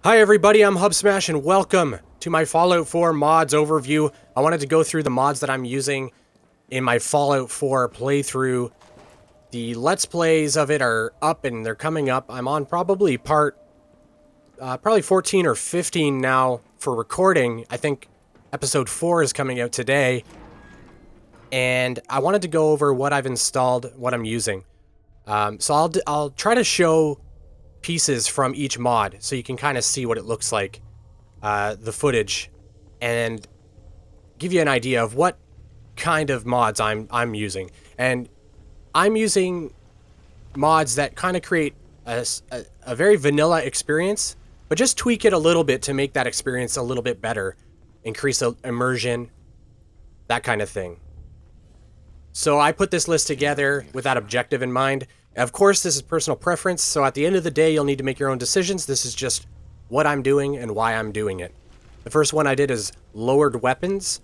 Hi everybody, I'm Hubsmash and welcome to my Fallout 4 mods overview. I wanted to go through the mods that I'm using in my Fallout 4 playthrough. The Let's Plays of it are up and they're coming up. I'm on probably probably 14 or 15 now for recording. I think episode 4 is coming out today. And I wanted to go over what I've installed, what I'm using. So I'll try to show pieces from each mod so you can kind of see what it looks like, the footage, and give you an idea of what kind of mods I'm using. And I'm using mods that kind of create a very vanilla experience, but just tweak it a little bit to make that experience a little bit better, increase immersion, that kind of thing. So I put this list together with that objective in mind. Of course, this is personal preference, so at the end of the day, you'll need to make your own decisions. This is just what I'm doing and why I'm doing it. The first one I did is lowered weapons,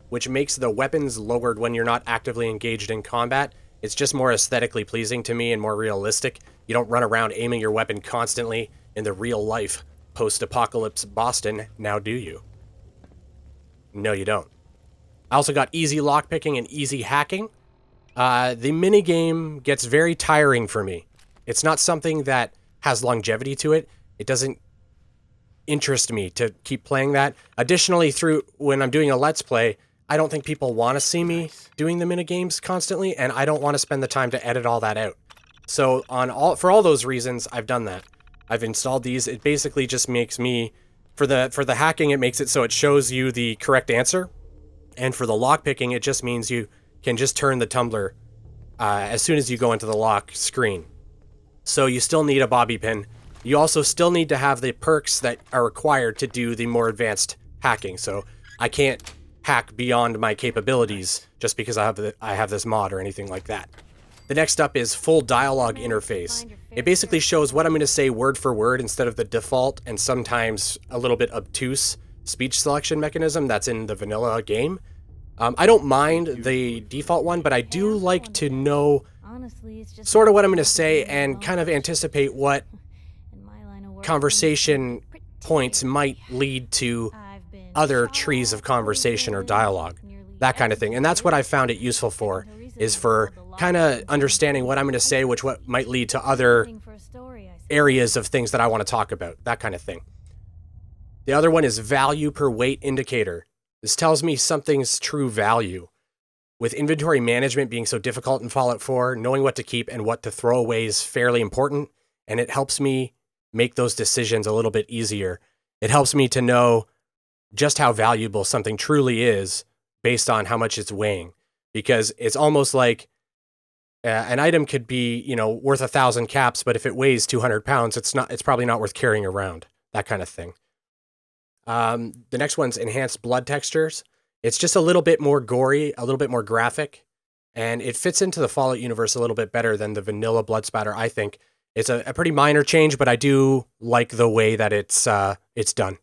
which makes the weapons lowered when you're not actively engaged in combat. It's just more aesthetically pleasing to me and more realistic. You don't run around aiming your weapon constantly in the real life post-apocalypse Boston, now do you? No, you don't. I also got easy lockpicking and easy hacking. The minigame gets very tiring for me. It's not something that has longevity to it. It doesn't interest me to keep playing that. Additionally, when I'm doing a Let's Play, I don't think people want to see me doing the minigames constantly, and I don't want to spend the time to edit all that out. So for all those reasons, I've done that. I've installed these. It basically just makes me, for the hacking, it makes it so it shows you the correct answer. And for the lockpicking, it just means you can just turn the tumbler as soon as you go into the lock screen. So you still need a bobby pin. You also still need to have the perks that are required to do the more advanced hacking. So I can't hack beyond my capabilities just because I have this mod or anything like that. The next up is full dialogue interface. It basically shows what I'm going to say word for word instead of the default and sometimes a little bit obtuse speech selection mechanism that's in the vanilla game. I don't mind the default one, but I do like to know sort of what I'm going to say and kind of anticipate what conversation points might lead to other trees of conversation or dialogue, that kind of thing. And that's what I found it useful for, is for kind of understanding what I'm going to say, what might lead to other areas of things that I want to talk about, that kind of thing. The other one is value per weight indicator. This tells me something's true value. With inventory management being so difficult in Fallout 4, knowing what to keep and what to throw away is fairly important, and it helps me make those decisions a little bit easier. It helps me to know just how valuable something truly is based on how much it's weighing, because it's almost like an item could be, worth 1,000 caps, but if it weighs 200 pounds, it's probably not worth carrying around, that kind of thing. The next one's enhanced blood textures. It's just a little bit more gory, a little bit more graphic, and it fits into the Fallout universe a little bit better than the vanilla blood spatter, I think. It's a pretty minor change, but I do like the way that it's done.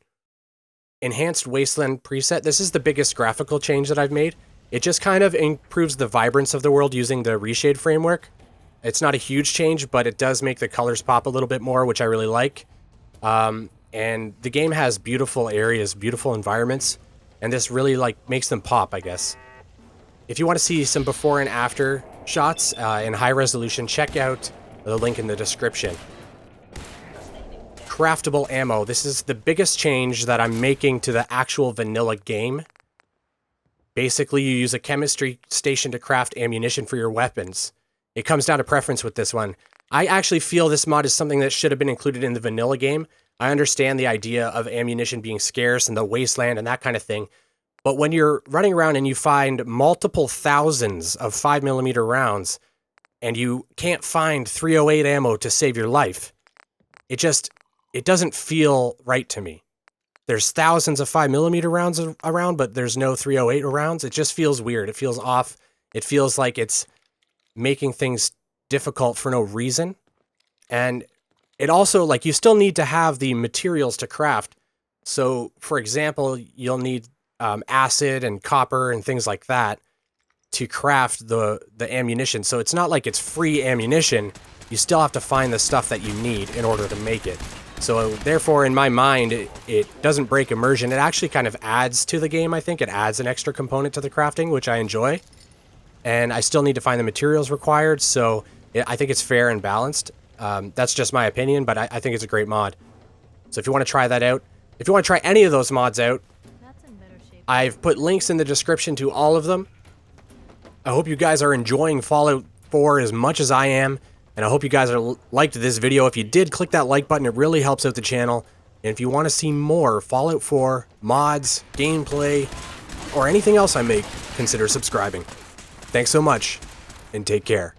Enhanced Wasteland preset. This is the biggest graphical change that I've made. It just kind of improves the vibrance of the world using the reshade framework. It's not a huge change, but it does make the colors pop a little bit more, which I really like. And the game has beautiful areas, beautiful environments, and this really makes them pop, I guess. If you want to see some before and after shots in high resolution, check out the link in the description. Craftable ammo. This is the biggest change that I'm making to the actual vanilla game. Basically, you use a chemistry station to craft ammunition for your weapons. It comes down to preference with this one. I actually feel this mod is something that should have been included in the vanilla game. I understand the idea of ammunition being scarce and the wasteland and that kind of thing, but when you're running around and you find multiple thousands of 5mm rounds and you can't find 308 ammo to save your life, it doesn't feel right to me. There's thousands of 5mm rounds around, but there's no 308 rounds. It just feels weird. It feels off. It feels like it's making things difficult for no reason. And it also, you still need to have the materials to craft. So, for example, you'll need acid and copper and things like that to craft the ammunition. So it's not like it's free ammunition. You still have to find the stuff that you need in order to make it. So therefore, in my mind, it doesn't break immersion. It actually kind of adds to the game, I think. It adds an extra component to the crafting, which I enjoy. And I still need to find the materials required, so I think it's fair and balanced. That's just my opinion, but I think it's a great mod. So if you want to try that out, if you want to try any of those mods out, I've put links in the description to all of them. I hope you guys are enjoying Fallout 4 as much as I am, and I hope you guys liked this video. If you did, click that like button. It really helps out the channel. And if you want to see more Fallout 4 mods, gameplay, or anything else I make, consider subscribing. Thanks so much, and take care.